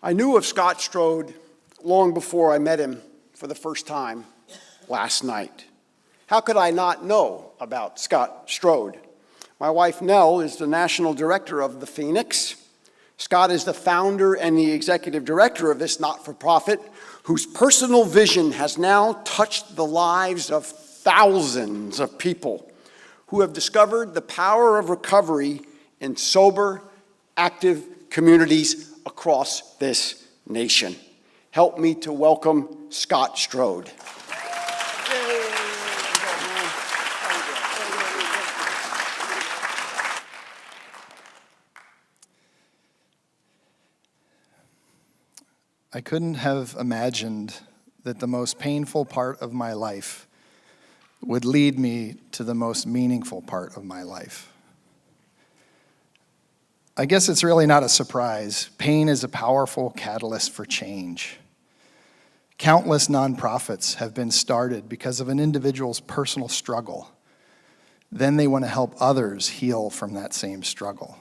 I knew of Scott Strode long before I met him for the first time last night. How could I not know about Scott Strode? My wife, Nell, is the national director of the Phoenix. Scott is the founder and the executive director of this not-for-profit, whose personal vision has now touched the lives of thousands of people who have discovered the power of recovery in sober, active communities across this nation. Help me to welcome Scott Strode. I couldn't have imagined that the most painful part of my life would lead me to the most meaningful part of my life. I guess it's really not a surprise. Pain is a powerful catalyst for change. Countless nonprofits have been started because of an individual's personal struggle. Then they want to help others heal from that same struggle.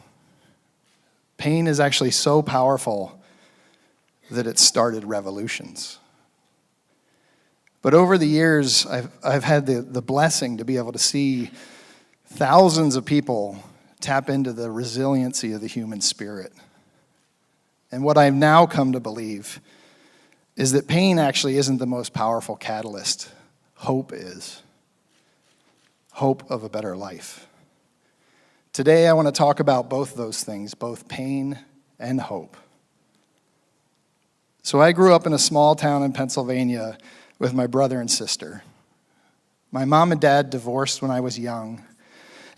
Pain is actually so powerful that it started revolutions. But over the years, I've had the blessing to be able to see thousands of people tap into the resiliency of the human spirit. And what I've now come to believe is that pain actually isn't the most powerful catalyst. Hope is. Hope of a better life. Today, I want to talk about both those things, both pain and hope. So I grew up in a small town in Pennsylvania with my brother and sister. My mom and dad divorced when I was young,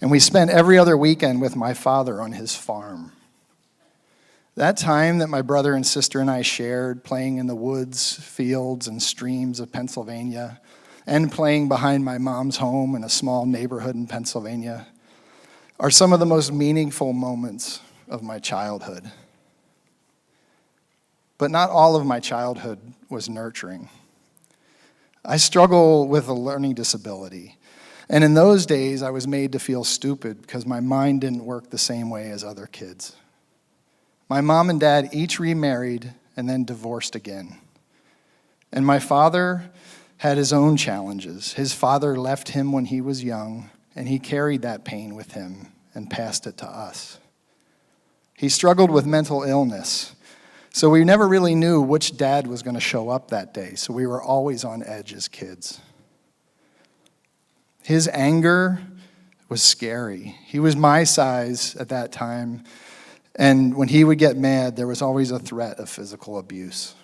and we spent every other weekend with my father on his farm. That time that my brother and sister and I shared playing in the woods, fields, and streams of Pennsylvania, and playing behind my mom's home in a small neighborhood in Pennsylvania, are some of the most meaningful moments of my childhood. But not all of my childhood was nurturing. I struggle with a learning disability. And in those days, I was made to feel stupid because my mind didn't work the same way as other kids. My mom and dad each remarried and then divorced again. And my father had his own challenges. His father left him when he was young, and he carried that pain with him and passed it to us. He struggled with mental illness. So we never really knew which dad was going to show up that day, so we were always on edge as kids. His anger was scary. He was my size at that time, and when he would get mad, there was always a threat of physical abuse.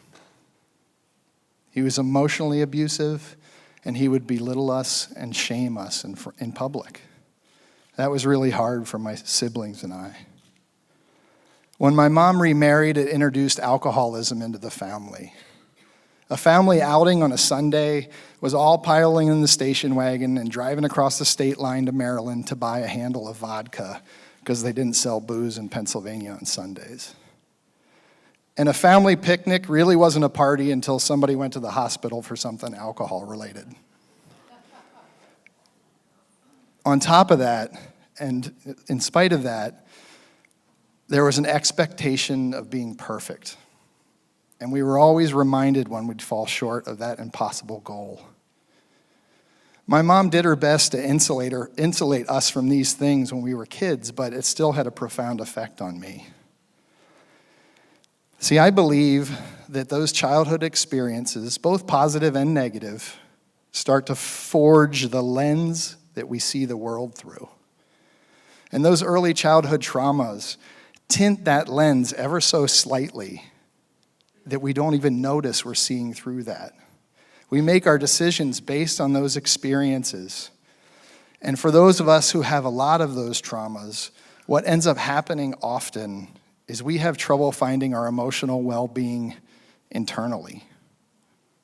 He was emotionally abusive, and he would belittle us and shame us in public. That was really hard for my siblings and I. When my mom remarried, it introduced alcoholism into the family. A family outing on a Sunday was all piling in the station wagon and driving across the state line to Maryland to buy a handle of vodka because they didn't sell booze in Pennsylvania on Sundays. And a family picnic really wasn't a party until somebody went to the hospital for something alcohol-related. On top of that, and in spite of that, there was an expectation of being perfect. And we were always reminded when we'd fall short of that impossible goal. My mom did her best to insulate us from these things when we were kids, but it still had a profound effect on me. See, I believe that those childhood experiences, both positive and negative, start to forge the lens that we see the world through. And those early childhood traumas tint that lens ever so slightly that we don't even notice we're seeing through that. We make our decisions based on those experiences. And for those of us who have a lot of those traumas, what ends up happening often is we have trouble finding our emotional well-being internally.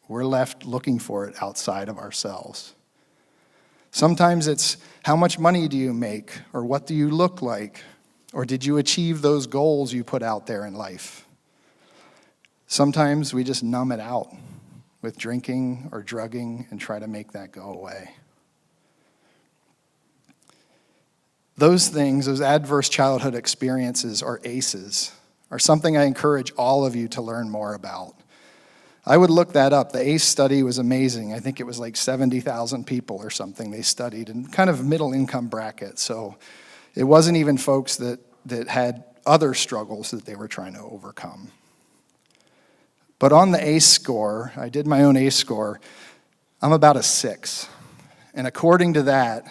We're left looking for it outside of ourselves. Sometimes it's how much money do you make, or what do you look like, or did you achieve those goals you put out there in life? Sometimes we just numb it out with drinking or drugging and try to make that go away. Those things, those adverse childhood experiences, are ACEs, are something I encourage all of you to learn more about. I would look that up. The ACE study was amazing. I think it was like 70,000 people or something they studied in kind of middle income bracket. So it wasn't even folks that had other struggles that they were trying to overcome. But on the ACE score, I did my own ACE score, I'm about a 6. And according to that,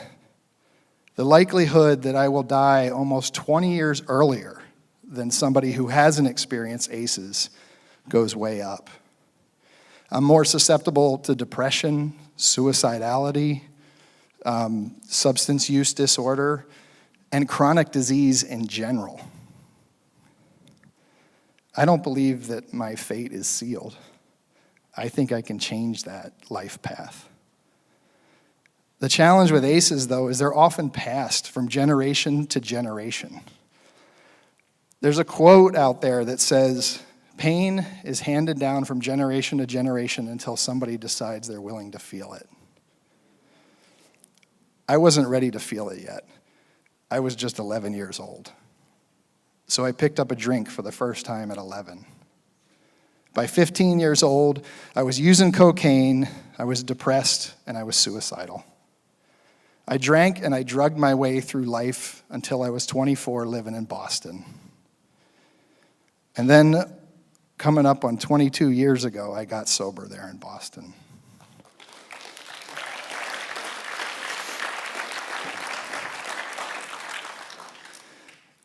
the likelihood that I will die almost 20 years earlier than somebody who hasn't experienced ACEs goes way up. I'm more susceptible to depression, suicidality, substance use disorder, and chronic disease in general. I don't believe that my fate is sealed. I think I can change that life path. The challenge with ACEs, though, is they're often passed from generation to generation. There's a quote out there that says, pain is handed down from generation to generation until somebody decides they're willing to feel it. I wasn't ready to feel it yet. I was just 11 years old. So I picked up a drink for the first time at 11. By 15 years old, I was using cocaine, I was depressed, and I was suicidal. I drank and I drugged my way through life until I was 24 living in Boston. And then, coming up on 22 years ago, I got sober there in Boston.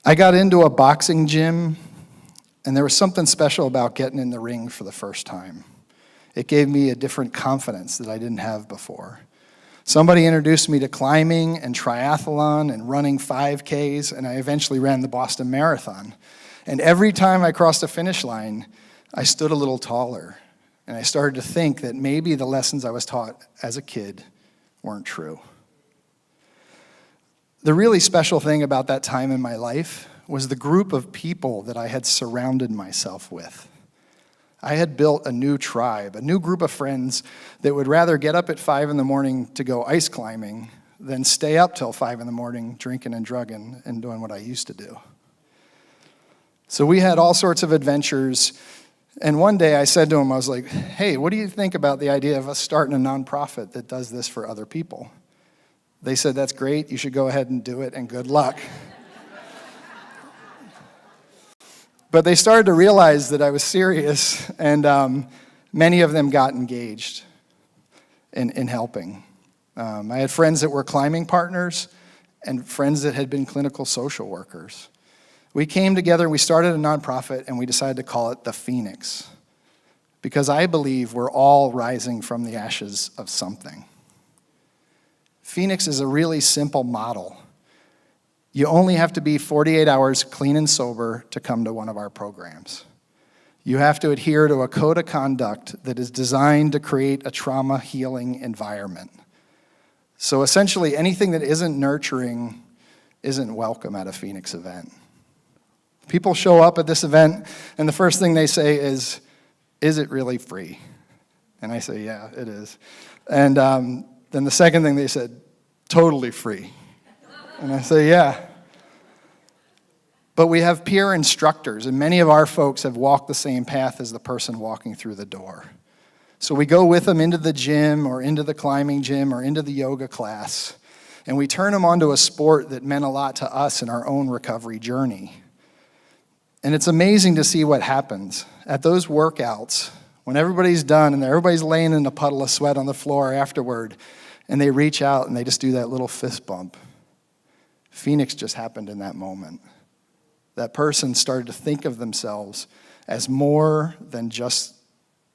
I got into a boxing gym, and there was something special about getting in the ring for the first time. It gave me a different confidence that I didn't have before. Somebody introduced me to climbing and triathlon and running 5Ks, and I eventually ran the Boston Marathon. And every time I crossed the finish line, I stood a little taller, and I started to think that maybe the lessons I was taught as a kid weren't true. The really special thing about that time in my life was the group of people that I had surrounded myself with. I had built a new tribe, a new group of friends that would rather get up at 5 in the morning to go ice climbing than stay up till 5 in the morning drinking and drugging and doing what I used to do. So we had all sorts of adventures, and one day I said to him, I was like, hey, what do you think about the idea of us starting a nonprofit that does this for other people? They said, that's great, you should go ahead and do it, and good luck. But they started to realize that I was serious, and many of them got engaged in helping. I had friends that were climbing partners and friends that had been clinical social workers. We came together and we started a nonprofit, and we decided to call it the Phoenix, because I believe we're all rising from the ashes of something. Phoenix is a really simple model. You only have to be 48 hours clean and sober to come to one of our programs. You have to adhere to a code of conduct that is designed to create a trauma healing environment. So essentially, anything that isn't nurturing isn't welcome at a Phoenix event. People show up at this event, and the first thing they say is it really free? And I say, yeah, it is. And then the second thing they said, totally free. And I say, yeah. But we have peer instructors, and many of our folks have walked the same path as the person walking through the door. So we go with them into the gym or into the climbing gym or into the yoga class, and we turn them onto a sport that meant a lot to us in our own recovery journey. And it's amazing to see what happens at those workouts when everybody's done and everybody's laying in a puddle of sweat on the floor afterward, and they reach out and they just do that little fist bump. Phoenix just happened in that moment. That person started to think of themselves as more than just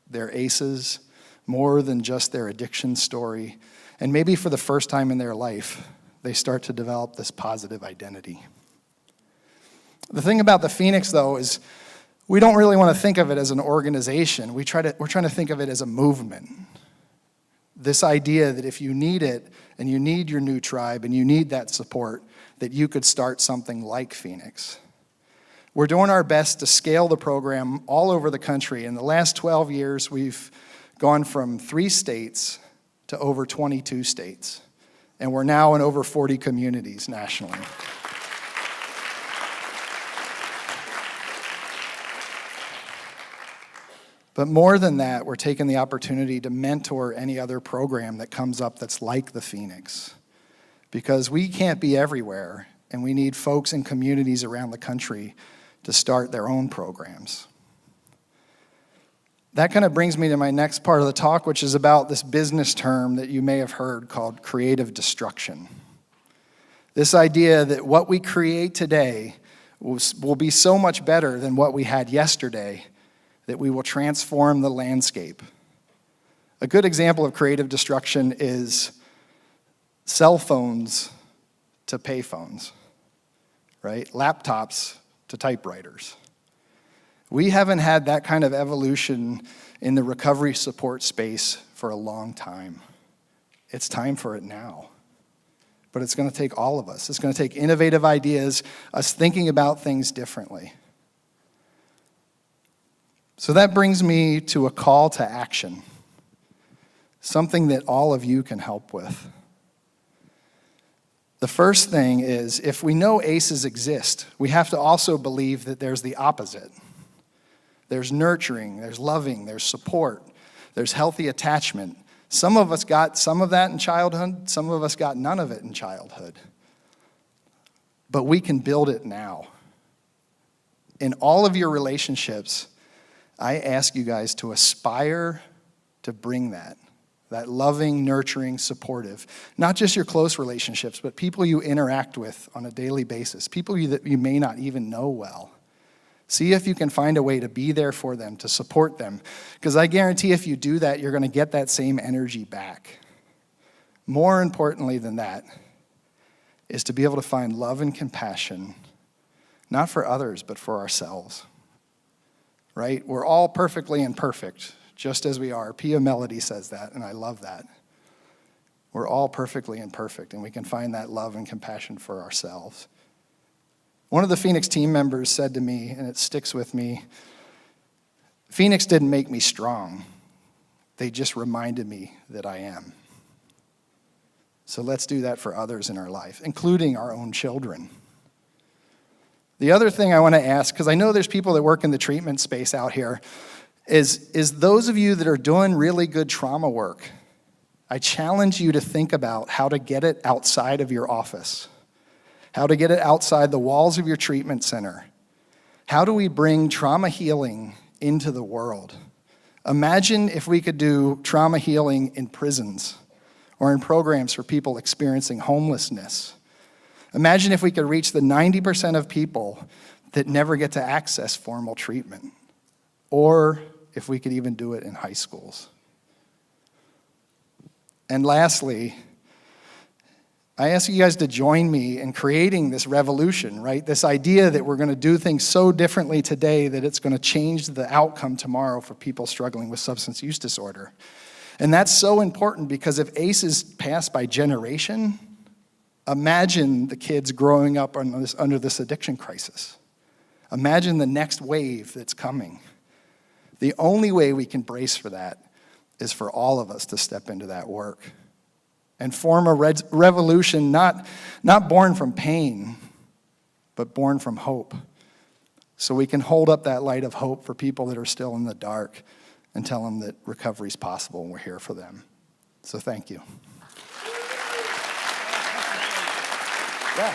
their ACEs, more than just their addiction story, and maybe for the first time in their life, they start to develop this positive identity. The thing about the Phoenix, though, is we don't really want to think of it as an organization. We're trying to think of it as a movement. This idea that if you need it, and you need your new tribe, and you need that support, that you could start something like Phoenix. We're doing our best to scale the program all over the country. In the last 12 years, we've gone from 3 states to over 22 states. And we're now in over 40 communities nationally. But more than that, we're taking the opportunity to mentor any other program that comes up that's like the Phoenix. Because we can't be everywhere, and we need folks in communities around the country to start their own programs. That kind of brings me to my next part of the talk, which is about this business term that you may have heard called creative destruction. This idea that what we create today will be so much better than what we had yesterday that we will transform the landscape. A good example of creative destruction is cell phones to payphones, right? Laptops to typewriters. We haven't had that kind of evolution in the recovery support space for a long time. It's time for it now. But it's going to take all of us. It's going to take innovative ideas, us thinking about things differently. So that brings me to a call to action, something that all of you can help with. The first thing is, if we know ACEs exist, we have to also believe that there's the opposite. There's nurturing, there's loving, there's support, there's healthy attachment. Some of us got some of that in childhood, some of us got none of it in childhood. But we can build it now. In all of your relationships, I ask you guys to aspire to bring that loving, nurturing, supportive. Not just your close relationships, but people you interact with on a daily basis, people that you may not even know well. See if you can find a way to be there for them, to support them. Because I guarantee if you do that, you're going to get that same energy back. More importantly than that is to be able to find love and compassion, not for others, but for ourselves. Right? We're all perfectly imperfect, just as we are. Pia Melody says that, and I love that. We're all perfectly imperfect, and we can find that love and compassion for ourselves. One of the Phoenix team members said to me, and it sticks with me, Phoenix didn't make me strong. They just reminded me that I am. So let's do that for others in our life, including our own children. The other thing I want to ask, because I know there's people that work in the treatment space out here, is those of you that are doing really good trauma work, I challenge you to think about how to get it outside of your office, how to get it outside the walls of your treatment center. How do we bring trauma healing into the world? Imagine if we could do trauma healing in prisons or in programs for people experiencing homelessness. Imagine if we could reach the 90% of people that never get to access formal treatment, or if we could even do it in high schools. And lastly, I ask you guys to join me in creating this revolution, right? This idea that we're going to do things so differently today that it's going to change the outcome tomorrow for people struggling with substance use disorder. And that's so important because if ACEs pass by generation, imagine the kids growing up under this addiction crisis. Imagine the next wave that's coming. The only way we can brace for that is for all of us to step into that work and form a revolution not born from pain, but born from hope. So we can hold up that light of hope for people that are still in the dark and tell them that recovery is possible and we're here for them. So thank you. Yeah.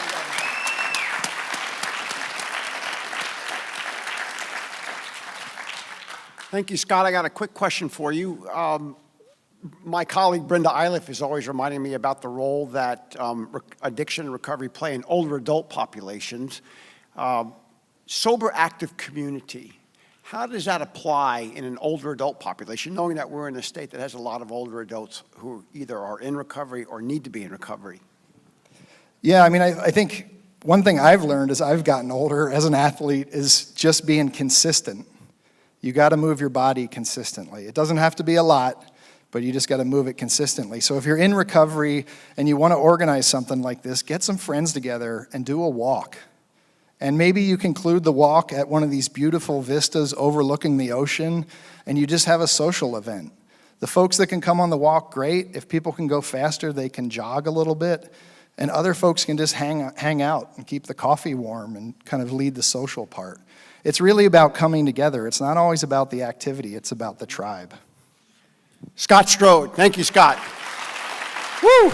Thank you, Scott. I got a quick question for you. My colleague Brenda Eiliff is always reminding me about the role that addiction and recovery play in older adult populations. Sober, active community. How does that apply in an older adult population, knowing that we're in a state that has a lot of older adults who either are in recovery or need to be in recovery? Yeah, I mean, I think one thing I've learned as I've gotten older as an athlete is just being consistent. You got to move your body consistently. It doesn't have to be a lot, but you just got to move it consistently. So if you're in recovery and you want to organize something like this, get some friends together and do a walk. And maybe you conclude the walk at one of these beautiful vistas overlooking the ocean, and you just have a social event. The folks that can come on the walk, great. If people can go faster, they can jog a little bit. And other folks can just hang out and keep the coffee warm and kind of lead the social part. It's really about coming together. It's not always about the activity, it's about the tribe. Scott Strode. Thank you, Scott. Woo!